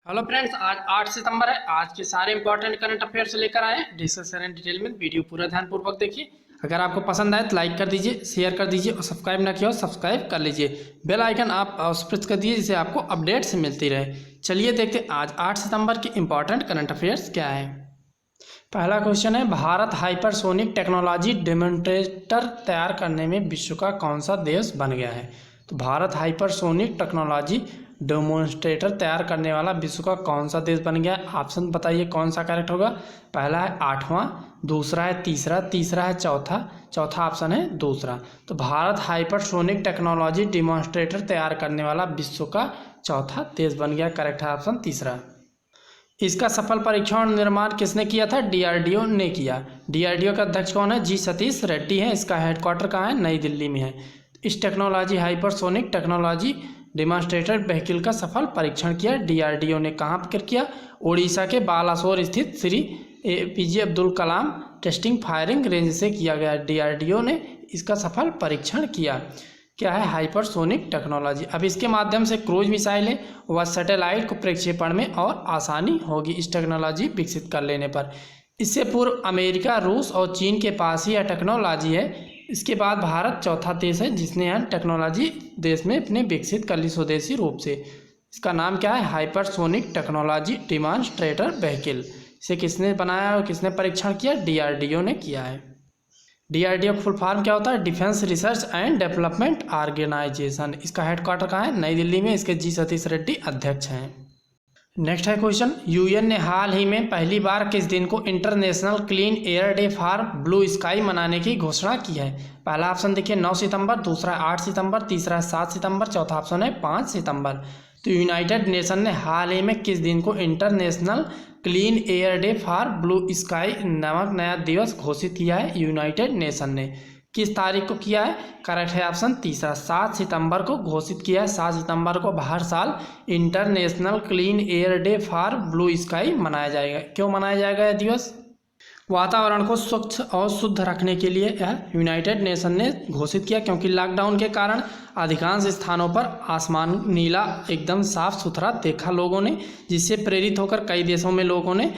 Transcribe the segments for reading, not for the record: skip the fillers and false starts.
Hello friends, आज 8 सितंबर है। आज के सारे इंपॉर्टेंट करंट अफेयर्स लेकर आए हैं डिस्कशन एंड डिटेल में। वीडियो पूरा ध्यानपूर्वक देखिए। अगर आपको पसंद आए तो लाइक कर दीजिए, शेयर कर दीजिए और सब्सक्राइब ना किया हो सब्सक्राइब कर लीजिए। बेल आइकन आप प्रेस कर दीजिए जिससे आपको अपडेट्स मिलती रहे। चलिए देखते आज 8 सितंबर के इंपॉर्टेंट करंट अफेयर्स क्या है। पहला क्वेश्चन है, भारत हाइपरसोनिक टेक्नोलॉजी डेमोन्स्ट्रेटर तैयार करने में विश्व का कौन सा देश बन गया है। तो भारत हाइपरसोनिक टेक्नोलॉजी डेमोन्स्ट्रेटर तैयार करने वाला विश्व का कौन सा देश बन गया है। ऑप्शन बताइए कौन सा करेक्ट होगा। पहला है 8वां, दूसरा है तीसरा है चौथा ऑप्शन है दूसरा। तो भारत हाइपरसोनिक टेक्नोलॉजी डेमोन्स्ट्रेटर तैयार करने वाला विश्व का चौथा देश बन गया। करेक्ट है ऑप्शन तीसरा। इसका सफल परीक्षण और निर्माण किसने किया था। डीआरडीओ ने किया। डीआरडीओ का अध्यक्ष कौन है। जी सतीश रेड्डी है। इसका हेडक्वार्टर कहाँ है। नई दिल्ली में है। इस technology hypersonic technology demonstrator vehicle का सफल परीक्षण किया डीआरडीओ ने। कहाँ पर किया। उड़ीसा के बालासोर स्थित Shri APJ Abdul Kalam testing firing range से किया गया। डीआरडीओ ने इसका सफल परीक्षण किया। क्या है। Hypersonic technology. अब इसके माध्यम से क्रूज मिसाइलें व सैटेलाइट को प्रक्षेपण में और आसानी होगी इस टेक्नोलॉजी विकसित कर लेने पर। इससे पूर्व अमेरिका, रूस और चीन के पास ही यह टेक्नोलॉजी है। इसके बाद भारत चौथा देश है जिसने यह टेक्नोलॉजी देश में अपने विकसित कर ली स्वदेशी रूप से। इसका नाम क्या है। Hypersonic technology demonstrator vehicle. इसे किसने बनाया और किसने परीक्षण किया। डीआरडीओ ने किया है। डीआरडीओ का फुल फॉर्म क्या होता है। Defence research and development organisation. इसका हेडक्वार्टर कहाँ है। नई दिल्ली में। इसके जी सतीश रेड्डी अध्यक्ष हैं। नेक्स्ट है क्वेश्चन, यूएन ने हाल ही में पहली बार किस दिन को international clean air day for blue sky मनाने की घोषणा की है। पहला ऑप्शन देखिए 9 सितंबर, दूसरा 8 सितंबर, तीसरा 7 सितंबर, चौथा ऑप्शन है 5 सितंबर। तो यूनाइटेड नेशन ने हाल ही में किस दिन को international clean air day for blue sky नामक नया दिवस घोषित किया है। यूनाइटेड नेशन ने किस तारीख को किया है। करेक्ट है ऑप्शन तीसरा, 7 सितंबर को घोषित किया है। 7 सितंबर को हर साल international clean air day for blue sky मनाया जाएगा। क्यों मनाया जाएगा यह दिवस। वातावरण को स्वच्छ और शुद्ध रखने के लिए यह यूनाइटेड नेशन ने घोषित किया, क्योंकि लॉकडाउन के कारण अधिकांश स्थानों पर आसमान नीला एकदम साफ सुथरा देखा लोगों ने, जिससे प्रेरित होकर कई देशों में लोगों ने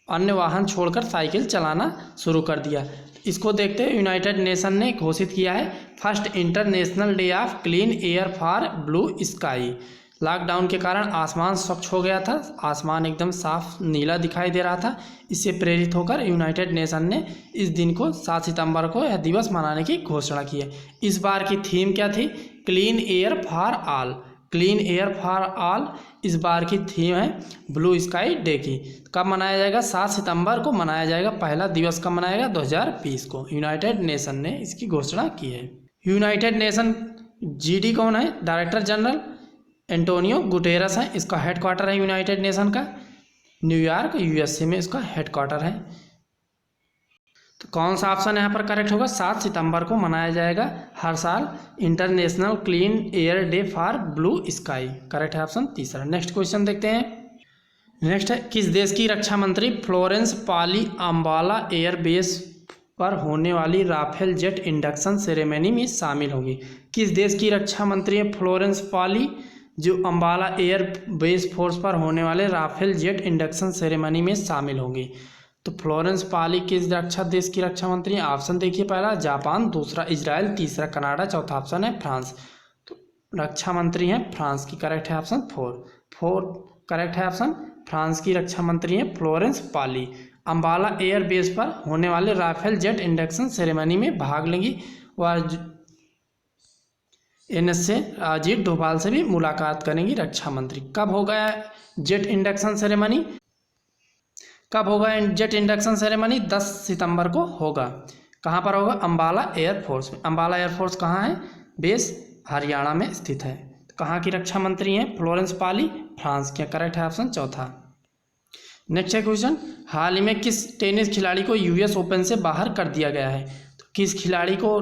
अन्य वाहन छोड़कर साइकिल चलाना शुरू कर दिया। इसको देखते हुए यूनाइटेड नेशन ने घोषित किया है first international day of clean air for blue sky. Lockdown के कारण आसमान स्वच्छ हो गया था, आसमान एकदम साफ नीला दिखाई दे रहा था। इससे प्रेरित होकर यूनाइटेड नेशन ने इस दिन को 7 सितंबर को यह दिवस मनाने की घोषणा की है। इस बार की थीम क्या थी। Clean air for all. Clean air for all इस बार की थीम है ब्लू स्काई डे की। कब मनाया जाएगा। 7 सितंबर को मनाया जाएगा। पहला दिवस कब मनाएगा 2020 को। यूनाइटेड नेशन ने इसकी घोषणा की है। यूनाइटेड नेशन जीडी कौन है। डायरेक्टर जनरल एंटोनियो गुटेरस है। इसका हेडक्वार्टर है यूनाइटेड नेशन का न्यूयॉर्क यूएसए में इसका हेडक्वार्टर है। तो कौन सा ऑप्शन यहाँ पर करेक्ट होगा। 7 सितंबर को मनाया जाएगा हर साल international clean air day for blue sky. Correct है ऑप्शन तीसरा। नेक्स्ट क्वेश्चन देखते हैं। नेक्स्ट है, किस देश की रक्षा मंत्री फ्लोरेंस पाली अंबाला एयरबेस पर होने वाली राफेल जेट इंडक्शन सेरेमनी में शामिल होगी। किस देश की रक्षा मंत्री है फ्लोरेंस पाली, जो अंबाला एयर बेस फोर्स पर होने वाले राफेल जेट इंडक्शन सेरेमनी में शामिल होंगी। तो फ्लोरेंस पाली किस देश की रक्षा मंत्री है। ऑप्शन देखिए, पहला जापान, दूसरा इजराइल, तीसरा कनाडा, चौथा ऑप्शन है फ्रांस। तो रक्षा मंत्री हैं फ्रांस की। करेक्ट है ऑप्शन 4 करेक्ट है ऑप्शन। फ्रांस की रक्षा मंत्री हैं फ्लोरेंस पाली। अंबाला एयर बेस पर होने वाले राफेल जेट इंडक्शन सेरेमनी में भाग लेंगी। वह एनएसए अजीत डोभाल से भी मुलाकात करेंगी रक्षा मंत्री। कब होगा जेट इंडक्शन सेरेमनी। कब होगा जेट इंडक्शन सेरेमनी। 10 सितंबर को होगा। कहाँ पर होगा। अंबाला एयरफोर्स में। अंबाला एयरफोर्स कहाँ है। बेस हरियाणा में स्थित है। कहाँ की रक्षा मंत्री हैं फ्लोरेंस पाली, फ्रांस के। करेक्ट है ऑप्शन चौथा। नेक्स्ट है क्वेश्चन, हाल ही में किस टेनिस खिलाड़ी को यूएस ओपन से बाहर कर दिया गया है। तो किस खिलाड़ी को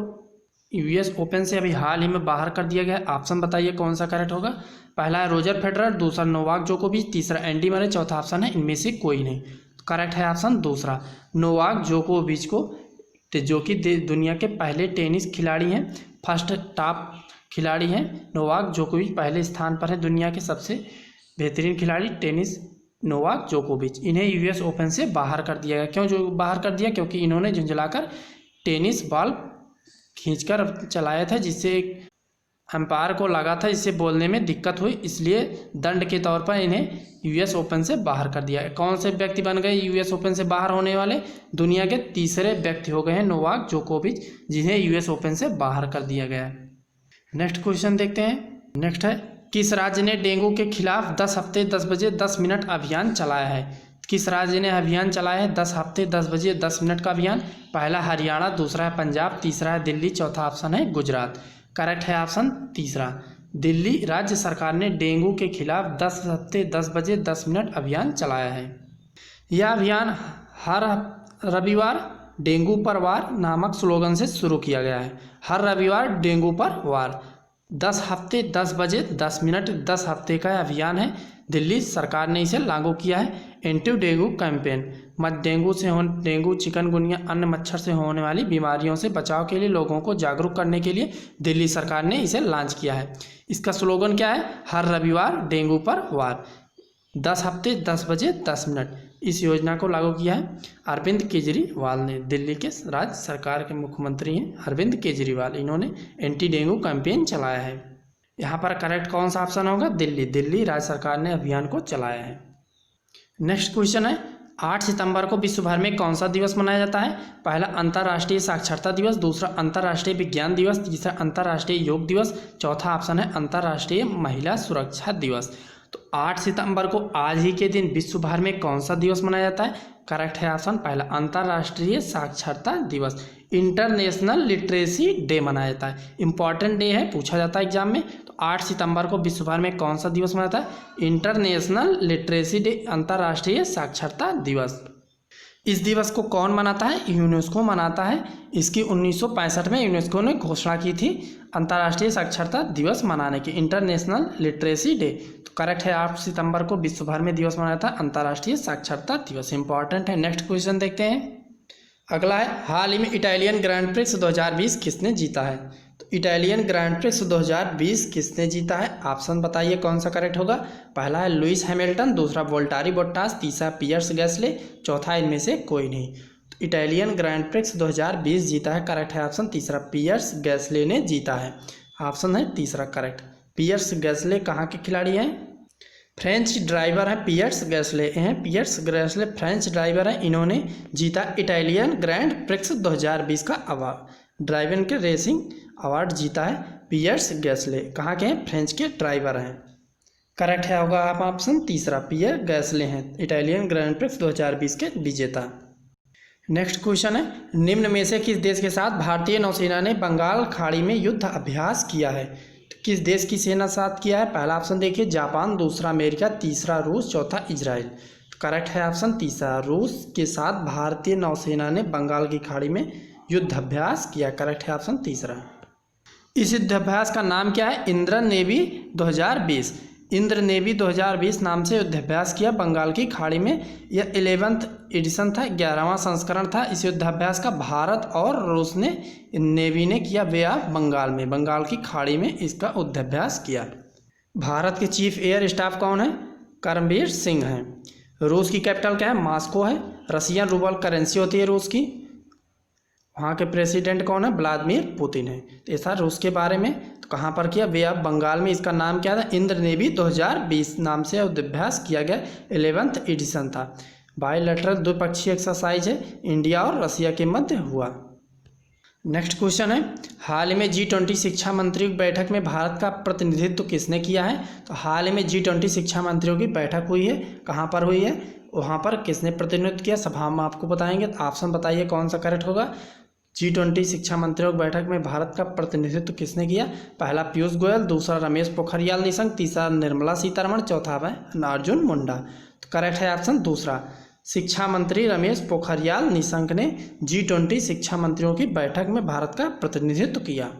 यूएस ओपन से अभी हाल ही में बाहर कर दिया गया है। ऑप्शन बताइए कौन सा करेक्ट होगा। पहला है रोजर फेडरर, दूसरा नोवाक जोकोविच, तीसरा एंडी मरे, चौथा ऑप्शन है इनमें से कोई नहीं। करेक्ट है ऑप्शन दूसरा, नोवाक जोकोविच को, जो कि दुनिया के पहले टेनिस खिलाड़ी हैं, फर्स्ट टॉप खिलाड़ी हैं। नोवाक जोकोविच पहले स्थान पर है दुनिया के सबसे बेहतरीन खिलाड़ी टेनिस नोवाक जोकोविच। इन्हें यूएस ओपन से बाहर कर दिया गया। क्यों जो बाहर कर दिया? क्योंकि इन्होंने झुंझलाकर टेनिस बॉल खींचकर चलाया था, जिससे अंपायर को लगा था इससे बोलने में दिक्कत हुई, इसलिए दंड के तौर पर इन्हें यूएस ओपन से बाहर कर दिया। कौन से व्यक्ति बन गए यूएस ओपन से बाहर होने वाले? दुनिया के तीसरे व्यक्ति हो गए हैं नोवाक जोकोविच, जिन्हें यूएस ओपन से बाहर कर दिया गया। नेक्स्ट क्वेश्चन देखते हैं। नेक्स्ट है, किस राज्य ने डेंगू के खिलाफ 10 हफ्ते 10 बजे 10 मिनट अभियान चलाया है? किस राज्य ने अभियान चलाया है 10 हफ्ते 10 बजे 10 मिनट का अभियान? पहला हरियाणा, दूसरा है पंजाब, तीसरा है दिल्ली, चौथा ऑप्शन है गुजरात। करेक्ट है ऑप्शन तीसरा, दिल्ली राज्य सरकार ने डेंगू के खिलाफ 10 हफ्ते 10 बजे 10 मिनट अभियान चलाया है। यह अभियान हर रविवार डेंगू पर वार नामक स्लोगन से शुरू किया गया है। हर रविवार डेंगू पर वार, 10 हफ्ते 10 बजे 10 मिनट 10 हफ्ते का अभियान है। दिल्ली सरकार ने इसे लागू किया है। Anti dengue campaign, dengue, chikungunya, अन्य मच्छर से होने वाली बीमारियों से बचाव के लिए लोगों को जागरूक करने के लिए दिल्ली सरकार ने इसे लॉन्च किया है। इसका स्लोगन क्या है? हर रविवार डेंगू पर वार, 10 हफ्ते 10 बजे 10 मिनट। इस योजना को लागू किया है अरविंद केजरीवाल ने। दिल्ली के राज्य सरकार के मुख्यमंत्री हैं अरविंद केजरीवाल। इन्होंने एंटी डेंगू कैंपेन चलाया है। यहाँ पर करेक्ट कौन सा ऑप्शन होगा? दिल्ली राज्य सरकार ने अभियान को चलाया है। नेक्स्ट क्वेश्चन है, 8 सितंबर को विश्व भर में कौन सा दिवस मनाया जाता है? पहला अंतर्राष्ट्रीय साक्षरता दिवस, दूसरा अंतर्राष्ट्रीय विज्ञान दिवस, तीसरा अंतर्राष्ट्रीय योग दिवस, चौथा ऑप्शन है अंतर्राष्ट्रीय महिला सुरक्षा दिवस। तो 8 सितंबर को आज ही के दिन विश्व भर में कौन सा दिवस मनाया जाता है? करेक्ट है ऑप्शन पहला अंतर्राष्ट्रीय साक्षरता दिवस, इंटरनेशनल लिटरेसी डे मनाया जाता है। इंपॉर्टेंट डे है, पूछा जाता है एग्जाम में। तो 8 सितंबर को विश्व भर में कौन सा दिवस मनाया जाता है? इंटरनेशनल लिटरेसी डे, अंतर्राष्ट्रीय साक्षरता दिवस। इस दिवस को कौन मनाता है? यूनेस्को मनाता है। इसकी 1965 में यूनेस्को ने घोषणा की थी अंतर्राष्ट्रीय साक्षरता दिवस मनाने की, इंटरनेशनल लिटरेसी डे। तो करेक्ट है 8 सितंबर को विश्व भर में दिवस मनाया था अंतर्राष्ट्रीय साक्षरता दिवस। इंपॉर्टेंट है। नेक्स्ट क्वेश्चन देखते हैं। अगला है, हाल ही में इटालियन ग्रैंड प्रिक्स 2020 किसने जीता है? तो इटालियन ग्रैंड प्रिक्स 2020 किसने जीता है? ऑप्शन बताइए कौन सा करेक्ट होगा। पहला है लुइस हैमिल्टन, दूसरा वोल्टारी बोट्टास, तीसरा पियर्स गैस्ले, चौथा इनमें से कोई नहीं। तो इटालियन ग्रैंड प्रिक्स 2020 जीता है, करेक्ट है ऑप्शन तीसरा, पियर्स गैस्ले ने जीता है। ऑप्शन है तीसरा करेक्ट। पियर्स गैस्ले कहाँ के खिलाड़ी हैं? फ्रेंच ड्राइवर है पियर्स गैस्ले हैं। पियर्स गैस्ले फ्रेंच ड्राइवर है। इन्होंने जीता इटालियन ग्रैंड प्रिक्स 2020 का अवार्ड, ड्राइविंग के रेसिंग अवार्ड जीता है पियर्स गैस्ले। कहाँ के हैं? फ्रेंच के ड्राइवर हैं। करेक्ट है होगा आप ऑप्शन तीसरा, पियर गैस्ले हैं इटालियन ग्रैंड प्रिक्स 2020 के विजेता। नेक्स्ट क्वेश्चन है, निम्न में से किस देश के साथ भारतीय नौसेना ने बंगाल खाड़ी में युद्ध अभ्यास किया है? किस देश की सेना साथ किया है? पहला ऑप्शन देखिए जापान, दूसरा अमेरिका, तीसरा रूस, चौथा इजराइल। तो करेक्ट है ऑप्शन तीसरा, रूस के साथ भारतीय नौसेना ने बंगाल की खाड़ी में युद्धाभ्यास किया। करेक्ट है ऑप्शन तीसरा। इस युद्धाभ्यास का नाम क्या है? इंद्र नेवी 2020। इंद्र नेवी 2020 नाम से युद्धाभ्यास किया बंगाल की खाड़ी में। यह 11th एडिशन था, 11वां संस्करण था इस युद्धाभ्यास का। भारत और रूस ने नेवी ने किया वे ऑफ बंगाल में, बंगाल की खाड़ी में इसका युद्धाभ्यास किया। भारत के चीफ एयर स्टाफ कौन है? करमबीर सिंह हैं। रूस की कैपिटल क्या है? मॉस्को है। रशियन रूबल करेंसी होती है रूस की। वहाँ के प्रेसिडेंट कौन है? व्लादिमीर पुतिन है। तो ऐसा रूस के बारे में। तो कहाँ पर किया? वे ऑफ बंगाल में। इसका नाम क्या था? इंद्र नेवी 2020 नाम से युद्धाभ्यास किया गया, 11th एडिशन था। बायलैटरल द्विपक्षीय एक्सरसाइज है, इंडिया और रशिया के मध्य हुआ। नेक्स्ट क्वेश्चन है, हाल ही में G20 शिक्षा मंत्रियों की बैठक में भारत का प्रतिनिधित्व किसने किया है? तो हाल ही में G20 शिक्षा मंत्रियों की बैठक हुई है। कहाँ पर हुई है? वहाँ पर किसने प्रतिनिधित्व किया? सभा में आपको बताएंगे। तो ऑप्शन बताइए कौन सा करेक्ट होगा। G20 शिक्षा मंत्रियों की बैठक में भारत का प्रतिनिधित्व किसने किया? पहला पीयूष गोयल, दूसरा रमेश पोखरियाल निशंक, तीसरा निर्मला सीतारमण, चौथा है अर्जुन मुंडा। तो करेक्ट है ऑप्शन दूसरा, शिक्षा मंत्री रमेश पोखरियाल निशंक ने G20 शिक्षा मंत्रियों की बैठक में भारत का प्रतिनिधित्व किया।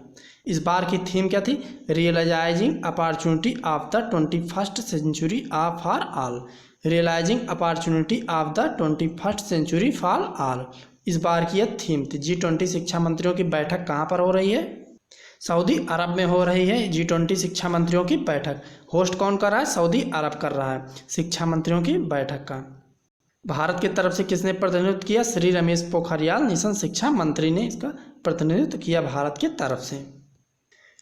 इस बार की थीम क्या थी? Realising opportunity of the 21st century for all. Realising opportunity of the 21st century for all इस बार की यह थीम थी। G20 शिक्षा मंत्रियों की बैठक कहाँ पर हो रही है? सऊदी अरब में हो रही है G20 शिक्षा मंत्रियों की बैठक। होस्ट कौन कर रहा है? सऊदी अरब कर रहा है शिक्षा मंत्रियों की बैठक का। भारत की तरफ से किसने प्रतिनिधित्व किया? श्री रमेश पोखरियाल निशंक शिक्षा मंत्री ने इसका प्रतिनिधित्व किया भारत की तरफ से।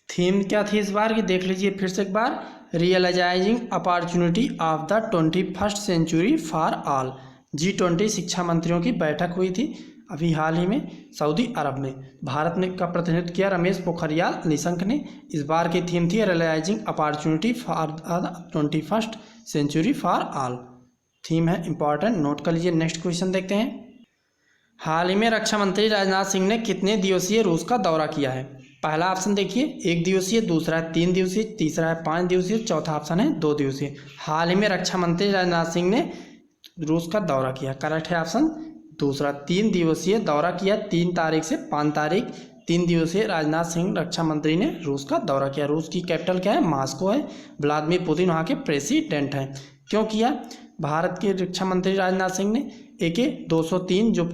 थीम क्या थी इस बार की देख लीजिए फिर से एक बार। Realising opportunity of the 21st century for all. G20 शिक्षा मंत्रियों की बैठक हुई थी अभी हाल ही में सऊदी अरब में। भारत ने का प्रतिनिधित्व किया रमेश पोखरियाल निशंक ने। इस बार की थीम थी realising opportunity for the 21st century for all. Theme है इंपॉर्टेंट, नोट कर लीजिए। नेक्स्ट क्वेश्चन देखते हैं। हाल ही में रक्षा मंत्री राजनाथ सिंह ने कितने दिवसीय रूस का दौरा किया है? पहला ऑप्शन देखिए 1 दिवसीय, दूसरा है 3 दिवसीय, तीसरा है 5 दिवसीय, चौथा ऑप्शन है 2 दिवसीय। हाल ही में रक्षा मंत्री राजनाथ सिंह ने रूस का दौरा किया। करेक्ट है ऑप्शन दूसरा, 3 दिवसीय दौरा किया 3 तारीख से 5 तारीख। 3 दिवसीय राजनाथ सिंह रक्षा मंत्री ने रूस का दौरा किया। रूस की कैपिटल क्या है? मॉस्को है। व्लादिमीर पुतिन वहाँ के प्रेसिडेंट हैं। क्यों किया? भारत के रक्षा मंत्री राजनाथ सिंह ने AK-203 जो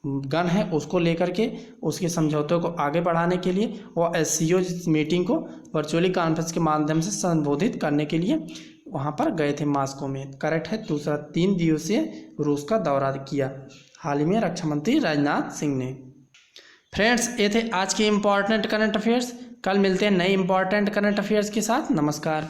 गन है उसको लेकर के उसके समझौते को आगे बढ़ाने के लिए और SCO मीटिंग को वर्चुअली कॉन्फ्रेंस के माध्यम से संबोधित करने के लिए वहाँ पर गए थे मॉस्को में। करेक्ट है दूसरा, 3 दिवसीय रूस का दौरा किया हाल ही में रक्षा मंत्री राजनाथ सिंह ने। फ्रेंड्स ये थे आज के इम्पॉर्टेंट करंट अफेयर्स। कल मिलते हैं नए इम्पॉर्टेंट करंट अफेयर्स के साथ। नमस्कार।